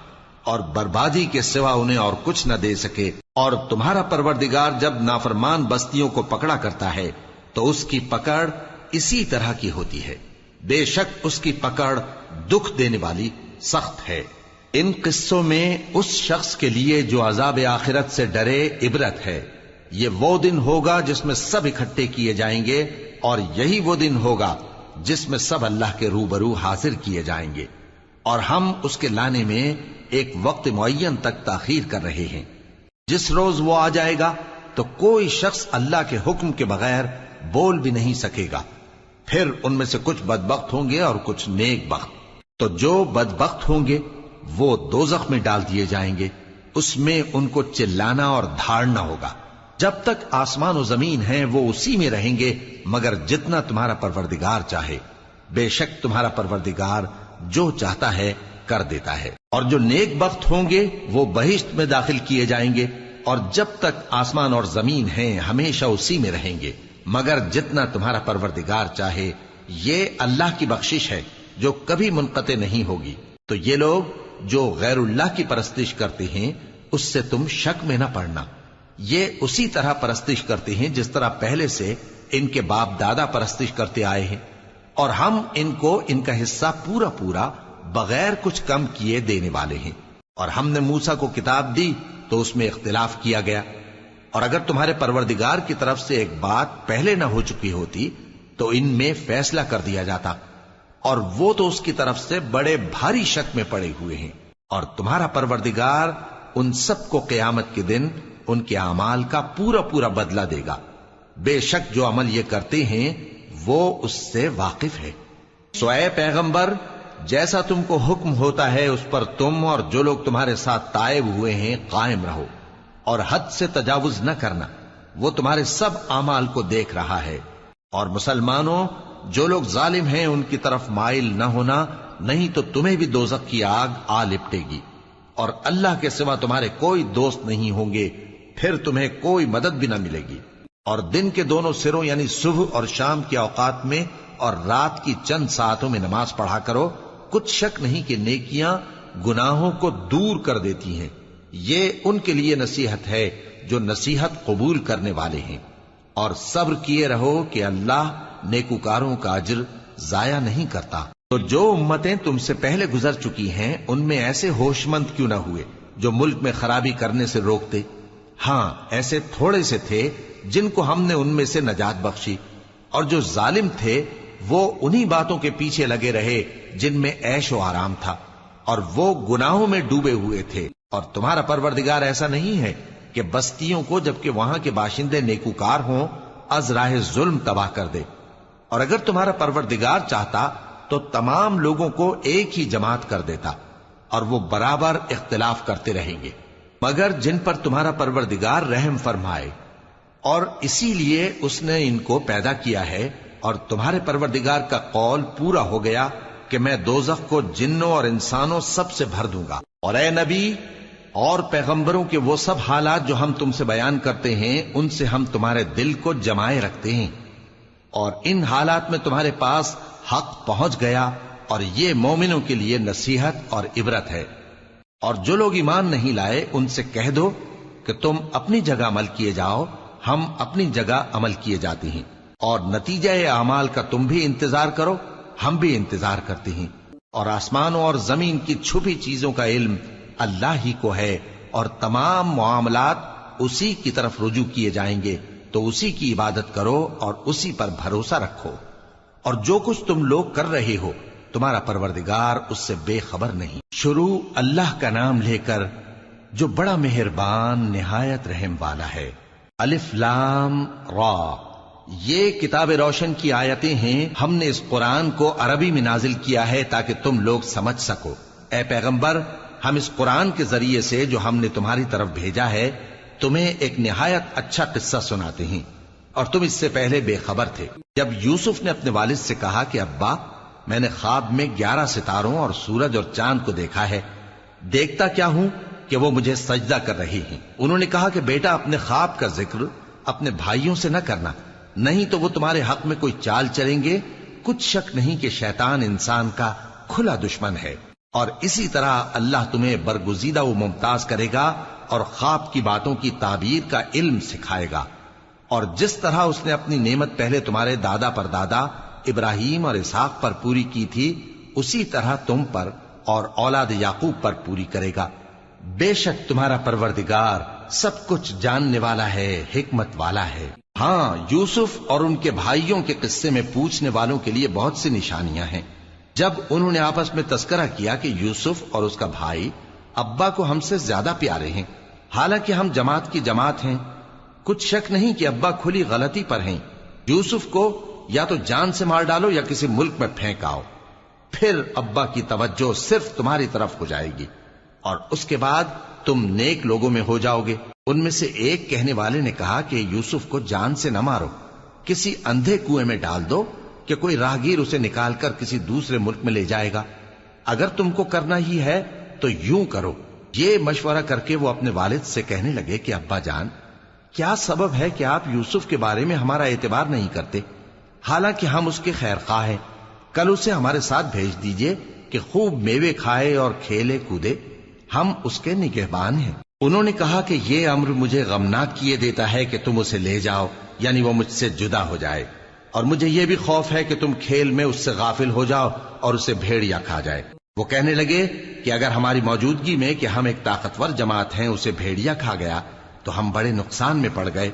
اور بربادی کے سوا انہیں اور کچھ نہ دے سکے۔ اور تمہارا پروردگار جب نافرمان بستیوں کو پکڑا کرتا ہے تو اس کی پکڑ اسی طرح کی ہوتی ہے، بے شک اس کی پکڑ دکھ دینے والی سخت ہے۔ ان قصوں میں اس شخص کے لیے جو عذاب آخرت سے ڈرے عبرت ہے۔ یہ وہ دن ہوگا جس میں سب اکٹھے کیے جائیں گے، اور یہی وہ دن ہوگا جس میں سب اللہ کے روبرو حاضر کیے جائیں گے، اور ہم اس کے لانے میں ایک وقت معین تک تاخیر کر رہے ہیں۔ جس روز وہ آ جائے گا تو کوئی شخص اللہ کے حکم کے بغیر بول بھی نہیں سکے گا۔ پھر ان میں سے کچھ بدبخت ہوں گے اور کچھ نیک بخت۔ تو جو بدبخت ہوں گے وہ دوزخ میں ڈال دیے جائیں گے، اس میں ان کو چلانا اور دھاڑنا ہوگا۔ جب تک آسمان و زمین ہیں وہ اسی میں رہیں گے مگر جتنا تمہارا پروردگار چاہے، بے شک تمہارا پروردگار جو چاہتا ہے کر دیتا ہے۔ اور جو نیک بخت ہوں گے وہ بہشت میں داخل کیے جائیں گے، اور جب تک آسمان اور زمین ہیں ہمیشہ اسی میں رہیں گے مگر جتنا تمہارا پروردگار چاہے۔ یہ اللہ کی بخشش ہے جو کبھی منقطع نہیں ہوگی۔ تو یہ لوگ جو غیر اللہ کی پرستش کرتے ہیں اس سے تم شک میں نہ پڑنا، یہ اسی طرح پرستش کرتے ہیں جس طرح پہلے سے ان کے باپ دادا پرستش کرتے آئے ہیں، اور ہم ان کو ان کا حصہ پورا پورا بغیر کچھ کم کیے دینے والے ہیں۔ اور ہم نے موسیٰ کو کتاب دی تو اس میں اختلاف کیا گیا، اور اگر تمہارے پروردگار کی طرف سے ایک بات پہلے نہ ہو چکی ہوتی تو ان میں فیصلہ کر دیا جاتا، اور وہ تو اس کی طرف سے بڑے بھاری شک میں پڑے ہوئے ہیں۔ اور تمہارا پروردگار ان سب کو قیامت کے دن ان کے اعمال کا پورا پورا بدلہ دے گا، بے شک جو عمل یہ کرتے ہیں وہ اس سے واقف ہے۔ سو اے پیغمبر، جیسا تم کو حکم ہوتا ہے اس پر تم اور جو لوگ تمہارے ساتھ تائب ہوئے ہیں قائم رہو، اور حد سے تجاوز نہ کرنا، وہ تمہارے سب اعمال کو دیکھ رہا ہے۔ اور مسلمانوں، جو لوگ ظالم ہیں ان کی طرف مائل نہ ہونا، نہیں تو تمہیں بھی دوزخ کی آگ آ لپٹے گی، اور اللہ کے سوا تمہارے کوئی دوست نہیں ہوں گے، پھر تمہیں کوئی مدد بھی نہ ملے گی۔ اور دن کے دونوں سروں یعنی صبح اور شام کے اوقات میں اور رات کی چند ساعتوں میں نماز پڑھا کرو، کچھ شک نہیں کہ نیکیاں گناہوں کو دور کر دیتی ہیں۔ یہ ان کے لیے نصیحت ہے جو نصیحت قبول کرنے والے ہیں۔ اور صبر کیے رہو کہ اللہ نیکوکاروں کا اجر ضائع نہیں کرتا۔ تو جو امتیں تم سے پہلے گزر چکی ہیں ان میں ایسے ہوش مند کیوں نہ ہوئے جو ملک میں خرابی کرنے سے روکتے؟ ہاں، ایسے تھوڑے سے تھے جن کو ہم نے ان میں سے نجات بخشی، اور جو ظالم تھے وہ انہی باتوں کے پیچھے لگے رہے جن میں عیش و آرام تھا، اور وہ گناہوں میں ڈوبے ہوئے تھے۔ اور تمہارا پروردگار ایسا نہیں ہے کہ بستیوں کو جبکہ وہاں کے باشندے نیکوکار ہوں از راہ ظلم تباہ کر دے۔ اور اگر تمہارا پروردگار چاہتا تو تمام لوگوں کو ایک ہی جماعت کر دیتا، اور وہ برابر اختلاف کرتے رہیں گے، مگر جن پر تمہارا پروردگار رحم فرمائے، اور اسی لیے اس نے ان کو پیدا کیا ہے۔ اور تمہارے پروردگار کا قول پورا ہو گیا کہ میں دوزخ کو جنوں اور انسانوں سب سے بھر دوں گا۔ اور اے نبی اور پیغمبروں کے وہ سب حالات جو ہم تم سے بیان کرتے ہیں ان سے ہم تمہارے دل کو جمائے رکھتے ہیں، اور ان حالات میں تمہارے پاس حق پہنچ گیا، اور یہ مومنوں کے لیے نصیحت اور عبرت ہے۔ اور جو لوگ ایمان نہیں لائے ان سے کہہ دو کہ تم اپنی جگہ عمل کیے جاؤ، ہم اپنی جگہ عمل کیے جاتے ہیں، اور نتیجہ اعمال کا تم بھی انتظار کرو، ہم بھی انتظار کرتے ہیں۔ اور آسمانوں اور زمین کی چھپی چیزوں کا علم اللہ ہی کو ہے، اور تمام معاملات اسی کی طرف رجوع کیے جائیں گے تو اسی کی عبادت کرو اور اسی پر بھروسہ رکھو، اور جو کچھ تم لوگ کر رہے ہو تمہارا پروردگار اس سے بے خبر نہیں۔ شروع اللہ کا نام لے کر جو بڑا مہربان نہایت رحم والا ہے۔ الف لام را، یہ کتاب روشن کی آیتیں ہیں، ہم نے اس قرآن کو عربی میں نازل کیا ہے تاکہ تم لوگ سمجھ سکو۔ اے پیغمبر، ہم اس قرآن کے ذریعے سے جو ہم نے تمہاری طرف بھیجا ہے تمہیں ایک نہایت اچھا قصہ سناتے ہیں، اور تم اس سے پہلے بے خبر تھے۔ جب یوسف نے اپنے والد سے کہا کہ ابا، میں نے خواب میں 11 ستاروں اور سورج اور چاند کو دیکھا ہے، دیکھتا کیا ہوں کہ وہ مجھے سجدہ کر رہی ہیں۔ انہوں نے کہا کہ بیٹا، اپنے خواب کا ذکر اپنے بھائیوں سے نہ کرنا، نہیں تو وہ تمہارے حق میں کوئی چال چلیں گے۔ کچھ شک نہیں کہ شیطان انسان کا کھلا دشمن ہے، اور اسی طرح اللہ تمہیں برگزیدہ و ممتاز کرے گا اور خواب کی باتوں کی تعبیر کا علم سکھائے گا، اور جس طرح اس نے اپنی نعمت پہلے تمہارے دادا پر دادا ابراہیم اور اسحاق پر پوری کی تھی، اسی طرح تم پر اور اولاد یعقوب پر پوری کرے گا۔ بے شک تمہارا پروردگار سب کچھ جاننے والا ہے، حکمت والا ہے۔ ہاں، یوسف اور ان کے بھائیوں کے قصے میں پوچھنے والوں کے لیے بہت سی نشانیاں ہیں۔ جب انہوں نے آپس میں تذکرہ کیا کہ یوسف اور اس کا بھائی ابا کو ہم سے زیادہ پیارے ہیں، حالانکہ ہم جماعت کی جماعت ہیں، کچھ شک نہیں کہ ابا کھلی غلطی پر ہیں۔ یوسف کو یا تو جان سے مار ڈالو یا کسی ملک میں پھینک آؤ، پھر ابا کی توجہ صرف تمہاری طرف ہو جائے گی، اور اس کے بعد تم نیک لوگوں میں ہو جاؤ گے۔ ان میں سے ایک کہنے والے نے کہا کہ یوسف کو جان سے نہ مارو، کسی اندھے کنویں میں ڈال دو کہ کوئی راہگیر اسے نکال کر کسی دوسرے ملک میں لے جائے گا۔ اگر تم کو کرنا ہی ہے تو یوں کرو۔ یہ مشورہ کر کے وہ اپنے والد سے کہنے لگے کہ ابا جان، کیا سبب ہے کہ آپ یوسف کے بارے میں ہمارا اعتبار نہیں کرتے؟ حالانکہ ہم اس کے خیر خواہ ہیں، کل اسے ہمارے ساتھ بھیج دیجئے کہ خوب میوے کھائے اور کھیلے کودے، ہم اس کے نگہبان ہیں۔ انہوں نے کہا کہ یہ امر مجھے غمناک کیے دیتا ہے کہ تم اسے لے جاؤ، یعنی وہ مجھ سے جدا ہو جائے، اور مجھے یہ بھی خوف ہے کہ تم کھیل میں اس سے غافل ہو جاؤ اور اسے بھیڑیا کھا جائے۔ وہ کہنے لگے کہ اگر ہماری موجودگی میں کہ ہم ایک طاقتور جماعت ہیں اسے بھیڑیا کھا گیا تو ہم بڑے نقصان میں پڑ گئے۔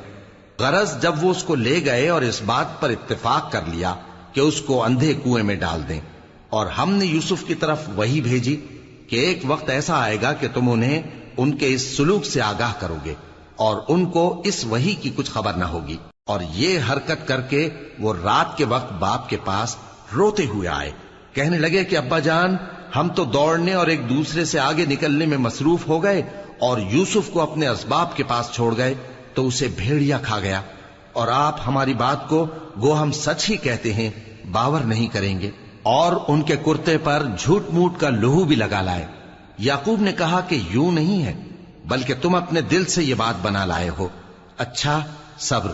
غرض جب وہ اس کو لے گئے اور اس بات پر اتفاق کر لیا کہ اس کو اندھے کنویں میں ڈال دیں، اور ہم نے یوسف کی طرف وحی بھیجی کہ ایک وقت ایسا آئے گا کہ تم انہیں ان کے اس سلوک سے آگاہ کرو گے، اور ان کو اس وحی کی کچھ خبر نہ ہوگی۔ اور یہ حرکت کر کے وہ رات کے وقت باپ کے پاس روتے ہوئے آئے، کہنے لگے کہ ابا جان، ہم تو دوڑنے اور ایک دوسرے سے آگے نکلنے میں مصروف ہو گئے اور یوسف کو اپنے اسباب کے پاس چھوڑ گئے تو اسے بھیڑیا کھا گیا، اور آپ ہماری بات کو گو ہم سچ ہی کہتے ہیں باور نہیں کریں گے۔ اور ان کے کرتے پر جھوٹ موٹ کا لہو بھی لگا لائے۔ یعقوب نے کہا کہ یوں نہیں ہے، بلکہ تم اپنے دل سے یہ بات بنا لائے ہو۔ اچھا، صبر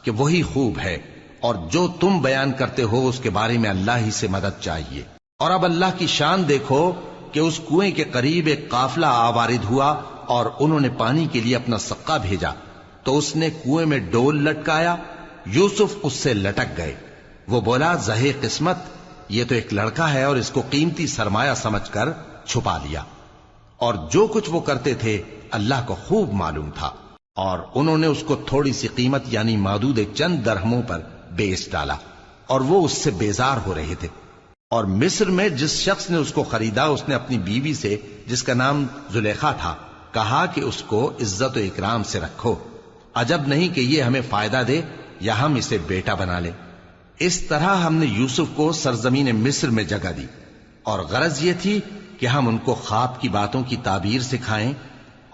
کہ وہی خوب ہے، اور جو تم بیان کرتے ہو اس کے بارے میں اللہ ہی سے مدد چاہیے۔ اور اب اللہ کی شان دیکھو کہ اس کنویں کے قریب ایک قافلہ آوارد ہوا اور انہوں نے پانی کے لیے اپنا سقا بھیجا تو اس نے کنویں میں ڈول لٹکایا، یوسف اس سے لٹک گئے۔ وہ بولا، زہے قسمت، یہ تو ایک لڑکا ہے، اور اس کو قیمتی سرمایہ سمجھ کر چھپا لیا۔ اور جو کچھ وہ کرتے تھے اللہ کو خوب معلوم تھا، اور انہوں نے اس کو تھوڑی سی قیمت یعنی مادود چند درہموں پر بیچ ڈالا، اور وہ اس سے بیزار ہو رہے تھے۔ اور مصر میں جس شخص نے اس کو خریدا اس نے اپنی بیوی سے جس کا نام زلیخا تھا کہا کہ اس کو عزت و اکرام سے رکھو، عجب نہیں کہ یہ ہمیں فائدہ دے یا ہم اسے بیٹا بنا لیں۔ اس طرح ہم نے یوسف کو سرزمین مصر میں جگہ دی، اور غرض یہ تھی کہ ہم ان کو خواب کی باتوں کی تعبیر سکھائیں،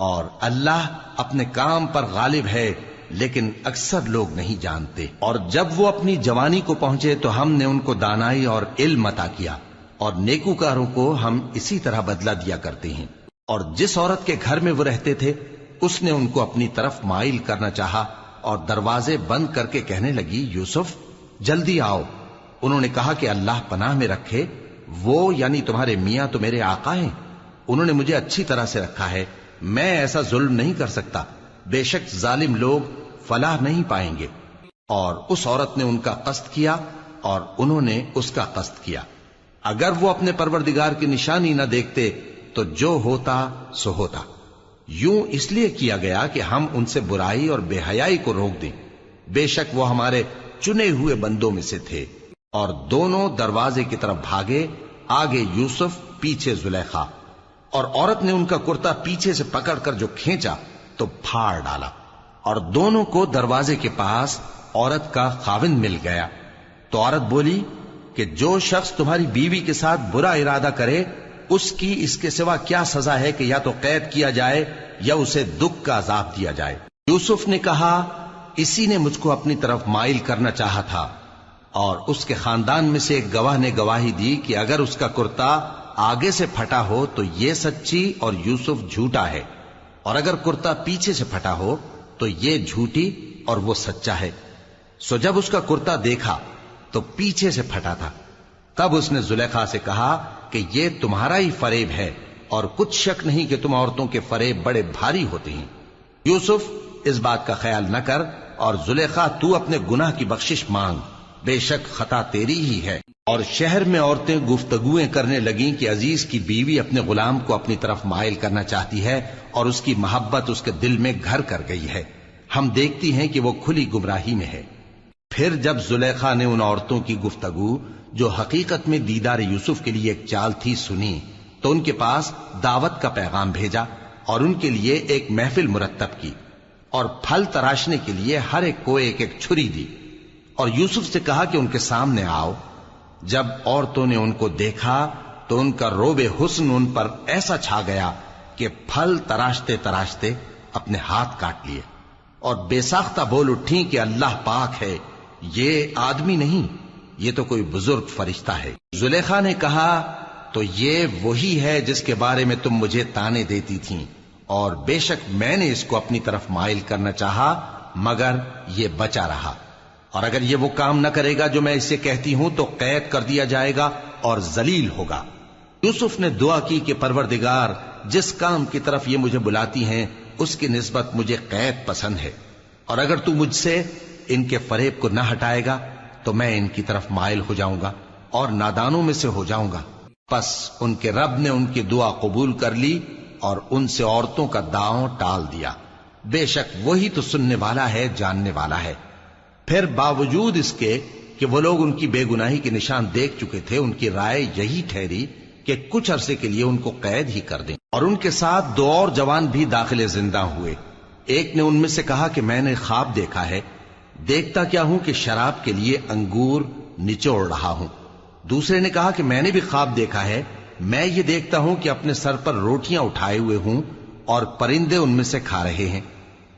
اور اللہ اپنے کام پر غالب ہے لیکن اکثر لوگ نہیں جانتے۔ اور جب وہ اپنی جوانی کو پہنچے تو ہم نے ان کو دانائی اور علم عطا کیا، اور نیکوکاروں کو ہم اسی طرح بدلہ دیا کرتے ہیں۔ اور جس عورت کے گھر میں وہ رہتے تھے اس نے ان کو اپنی طرف مائل کرنا چاہا، اور دروازے بند کر کے کہنے لگی، یوسف جلدی آؤ۔ انہوں نے کہا کہ اللہ پناہ میں رکھے، وہ یعنی تمہارے میاں تو میرے آقا ہیں، انہوں نے مجھے اچھی طرح سے رکھا ہے، میں ایسا ظلم نہیں کر سکتا، بے شک ظالم لوگ فلاح نہیں پائیں گے۔ اور اس عورت نے ان کا قصد کیا اور انہوں نے اس کا قصد کیا۔ اگر وہ اپنے پروردگار کی نشانی نہ دیکھتے تو جو ہوتا سو ہوتا۔ یوں اس لیے کیا گیا کہ ہم ان سے برائی اور بے حیائی کو روک دیں، بے شک وہ ہمارے چنے ہوئے بندوں میں سے تھے۔ اور دونوں دروازے کی طرف بھاگے، آگے یوسف پیچھے زلیخا، اور عورت نے ان کا کرتا پیچھے سے پکڑ کر جو کھینچا تو پھاڑ ڈالا، اور دونوں کو دروازے کے پاس عورت کا خاوند مل گیا۔ تو عورت بولی کہ جو شخص تمہاری بیوی کے ساتھ برا ارادہ کرے اس کی اس کے سوا کیا سزا ہے کہ یا تو قید کیا جائے یا اسے دکھ کا عذاب دیا جائے۔ یوسف نے کہا اسی نے مجھ کو اپنی طرف مائل کرنا چاہا تھا، اور اس کے خاندان میں سے ایک گواہ نے گواہی دی کہ اگر اس کا کرتا آگے سے پھٹا ہو تو یہ سچی اور یوسف جھوٹا ہے، اور اگر کرتا پیچھے سے پھٹا ہو تو یہ جھوٹی اور وہ سچا ہے۔ سو جب اس کا کرتا دیکھا تو پیچھے سے پھٹا تھا، تب اس نے زلیخا سے کہا کہ یہ تمہارا ہی فریب ہے، اور کچھ شک نہیں کہ تم عورتوں کے فریب بڑے بھاری ہوتے ہیں۔ یوسف اس بات کا خیال نہ کر، اور زلیخا تو اپنے گناہ کی بخشش مانگ، بے شک خطا تیری ہی ہے۔ اور شہر میں عورتیں گفتگویں کرنے لگیں کہ عزیز کی بیوی اپنے غلام کو اپنی طرف مائل کرنا چاہتی ہے، اور اس کی محبت اس کے دل میں گھر کر گئی ہے، ہم دیکھتی ہیں کہ وہ کھلی گمراہی میں ہے۔ پھر جب زلیخا نے ان عورتوں کی گفتگو جو حقیقت میں دیدار یوسف کے لیے ایک چال تھی سنی، تو ان کے پاس دعوت کا پیغام بھیجا اور ان کے لیے ایک محفل مرتب کی، اور پھل تراشنے کے لیے ہر ایک کو ایک ایک چھری دی، اور یوسف سے کہا کہ ان کے سامنے آؤ۔ جب عورتوں نے ان کو دیکھا تو ان کا روب حسن ان پر ایسا چھا گیا کہ پھل تراشتے تراشتے اپنے ہاتھ کاٹ لیے، اور بے ساختہ بول اٹھیں کہ اللہ پاک ہے، یہ آدمی نہیں، یہ تو کوئی بزرگ فرشتہ ہے۔ زلیخا نے کہا تو یہ وہی ہے جس کے بارے میں تم مجھے تانے دیتی تھیں، اور بے شک میں نے اس کو اپنی طرف مائل کرنا چاہا مگر یہ بچا رہا، اور اگر یہ وہ کام نہ کرے گا جو میں اسے کہتی ہوں تو قید کر دیا جائے گا اور ذلیل ہوگا۔ یوسف نے دعا کی کہ پروردگار جس کام کی طرف یہ مجھے بلاتی ہیں اس کی نسبت مجھے قید پسند ہے، اور اگر تو مجھ سے ان کے فریب کو نہ ہٹائے گا تو میں ان کی طرف مائل ہو جاؤں گا اور نادانوں میں سے ہو جاؤں گا۔ پس ان کے رب نے ان کی دعا قبول کر لی اور ان سے عورتوں کا داؤں ٹال دیا، بے شک وہی تو سننے والا ہے، جاننے والا ہے۔ پھر باوجود اس کے کہ وہ لوگ ان کی بے گناہی کے نشان دیکھ چکے تھے، ان کی رائے یہی ٹھہری کہ کچھ عرصے کے لیے ان کو قید ہی کر دیں، اور ان کے ساتھ دو اور جوان بھی داخل زندہ ہوئے۔ ایک نے ان میں سے کہا کہ میں نے خواب دیکھا ہے، دیکھتا کیا ہوں کہ شراب کے لیے انگور نچوڑ رہا ہوں۔ دوسرے نے کہا کہ میں نے بھی خواب دیکھا ہے، میں یہ دیکھتا ہوں کہ اپنے سر پر روٹیاں اٹھائے ہوئے ہوں اور پرندے ان میں سے کھا رہے ہیں،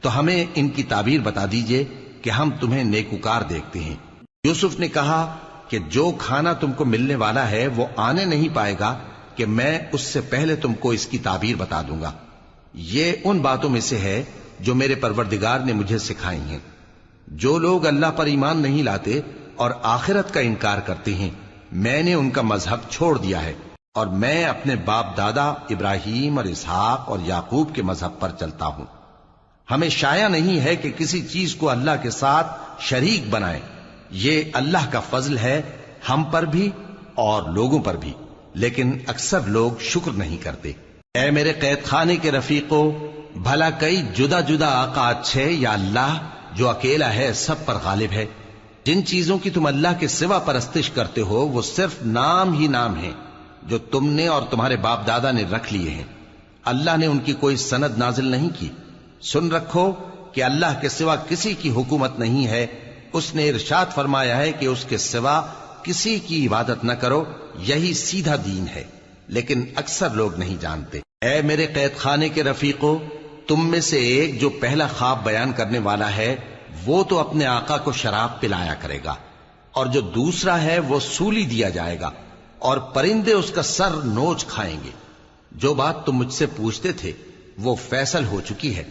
تو ہمیں ان کی تعبیر بتا دیجئے کہ ہم تمہیں نیکوکار دیکھتے ہیں۔ یوسف نے کہا کہ جو کھانا تم کو ملنے والا ہے وہ آنے نہیں پائے گا کہ میں اس سے پہلے تم کو اس کی تعبیر بتا دوں گا۔ یہ ان باتوں میں سے ہے جو میرے پروردگار نے مجھے سکھائی ہیں۔ جو لوگ اللہ پر ایمان نہیں لاتے اور آخرت کا انکار کرتے ہیں، میں نے ان کا مذہب چھوڑ دیا ہے، اور میں اپنے باپ دادا ابراہیم اور اسحاق اور یعقوب کے مذہب پر چلتا ہوں۔ ہمیں شایع نہیں ہے کہ کسی چیز کو اللہ کے ساتھ شریک بنائیں، یہ اللہ کا فضل ہے ہم پر بھی اور لوگوں پر بھی، لیکن اکثر لوگ شکر نہیں کرتے۔ اے میرے قید خانے کے رفیقو، بھلا کئی جدا جدا آقا اچھے یا اللہ جو اکیلا ہے سب پر غالب ہے؟ جن چیزوں کی تم اللہ کے سوا پرستش کرتے ہو وہ صرف نام ہی نام ہیں جو تم نے اور تمہارے باپ دادا نے رکھ لیے ہیں، اللہ نے ان کی کوئی سند نازل نہیں کی۔ سن رکھو کہ اللہ کے سوا کسی کی حکومت نہیں ہے، اس نے ارشاد فرمایا ہے کہ اس کے سوا کسی کی عبادت نہ کرو، یہی سیدھا دین ہے، لیکن اکثر لوگ نہیں جانتے۔ اے میرے قید خانے کے رفیقو، تم میں سے ایک جو پہلا خواب بیان کرنے والا ہے وہ تو اپنے آقا کو شراب پلایا کرے گا، اور جو دوسرا ہے وہ سولی دیا جائے گا، اور پرندے اس کا سر نوچ کھائیں گے۔ جو بات تم مجھ سے پوچھتے تھے وہ فیصل ہو چکی ہے،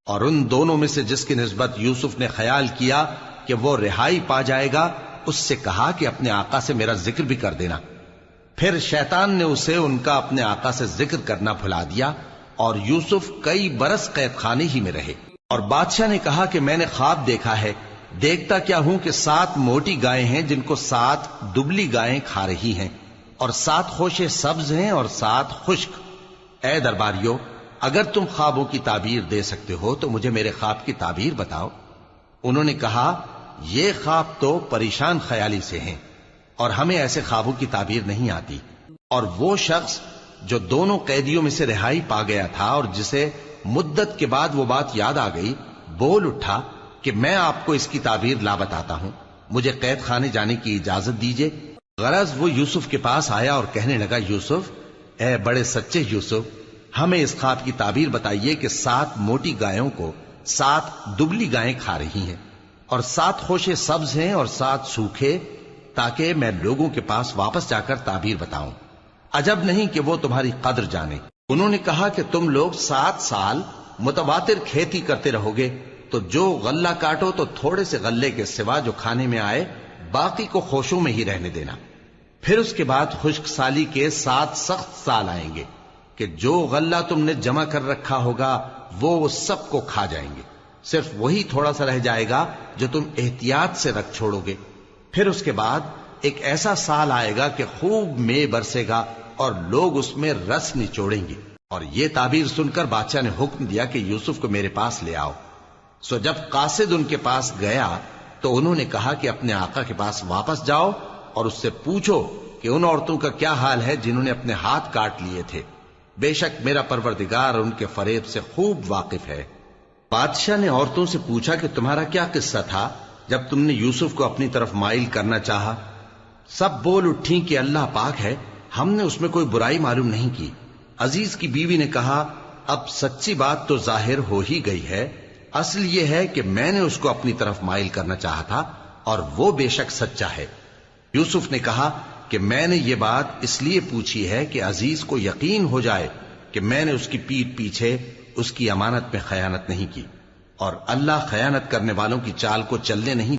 اور ان دونوں میں سے جس کی نسبت یوسف نے خیال کیا کہ وہ رہائی پا جائے گا، اس سے کہا کہ اپنے آقا سے میرا ذکر بھی کر دینا۔ پھر شیطان نے اسے ان کا اپنے آقا سے ذکر کرنا بھلا دیا، اور یوسف کئی برس قید خانے ہی میں رہے۔ اور بادشاہ نے کہا کہ میں نے خواب دیکھا ہے، دیکھتا کیا ہوں کہ 7 موٹی گائیں ہیں جن کو 7 دبلی گائیں کھا رہی ہیں، اور 7 خوشے سبز ہیں اور 7 خشک۔ اے درباریو، اگر تم خوابوں کی تعبیر دے سکتے ہو تو مجھے میرے خواب کی تعبیر بتاؤ۔ انہوں نے کہا یہ خواب تو پریشان خیالی سے ہیں اور ہمیں ایسے خوابوں کی تعبیر نہیں آتی۔ اور وہ شخص جو دونوں قیدیوں میں سے رہائی پا گیا تھا اور جسے مدت کے بعد وہ بات یاد آ گئی، بول اٹھا کہ میں آپ کو اس کی تعبیر لا بتاتا ہوں، مجھے قید خانے جانے کی اجازت دیجیے۔ غرض وہ یوسف کے پاس آیا اور کہنے لگا، یوسف، اے بڑے سچے یوسف، ہمیں اس خواب کی تعبیر بتائیے کہ 7 موٹی گایوں کو 7 دبلی گائیں کھا رہی ہیں اور 7 خوشے سبز ہیں اور 7 سوکھے، تاکہ میں لوگوں کے پاس واپس جا کر تعبیر بتاؤں۔ عجب نہیں کہ وہ تمہاری قدر جانے۔ انہوں نے کہا کہ تم لوگ 7 سال متواتر کھیتی کرتے رہو گے، تو جو غلہ کاٹو تو تھوڑے سے غلے کے سوا جو کھانے میں آئے باقی کو خوشوں میں ہی رہنے دینا۔ پھر اس کے بعد خشک سالی کے 7 سخت سال آئیں گے کہ جو غلہ تم نے جمع کر رکھا ہوگا وہ سب کو کھا جائیں گے، صرف وہی تھوڑا سا رہ جائے گا جو تم احتیاط سے رکھ چھوڑو گے۔ پھر اس کے بعد ایک ایسا سال آئے گا کہ خوب مے برسے گا اور لوگ اس میں رس نچوڑیں گے۔ اور یہ تعبیر سن کر بادشاہ نے حکم دیا کہ یوسف کو میرے پاس لے آؤ۔ سو جب قاصد ان کے پاس گیا تو انہوں نے کہا کہ اپنے آقا کے پاس واپس جاؤ اور اس سے پوچھو کہ ان عورتوں کا کیا حال ہے جنہوں نے اپنے ہاتھ کاٹ لیے تھے، بے شک میرا پروردگار ان کے فریب سے خوب واقف ہے۔ بادشاہ نے عورتوں سے پوچھا کہ تمہارا کیا قصہ تھا جب تم نے یوسف کو اپنی طرف مائل کرنا چاہا؟ سب بول اٹھیں کہ اللہ پاک ہے، ہم نے اس میں کوئی برائی معلوم نہیں کی۔ عزیز کی بیوی نے کہا، اب سچی بات تو ظاہر ہو ہی گئی ہے، اصل یہ ہے کہ میں نے اس کو اپنی طرف مائل کرنا چاہا تھا اور وہ بے شک سچا ہے۔ یوسف نے کہا کہ میں نے یہ بات اس لیے پوچھی ہے کہ عزیز کو یقین ہو جائے کہ میں نے اس کی پیٹھ پیچھے اس کی امانت میں خیانت نہیں کی، اور اللہ خیانت کرنے والوں کی چال کو چلنے نہیں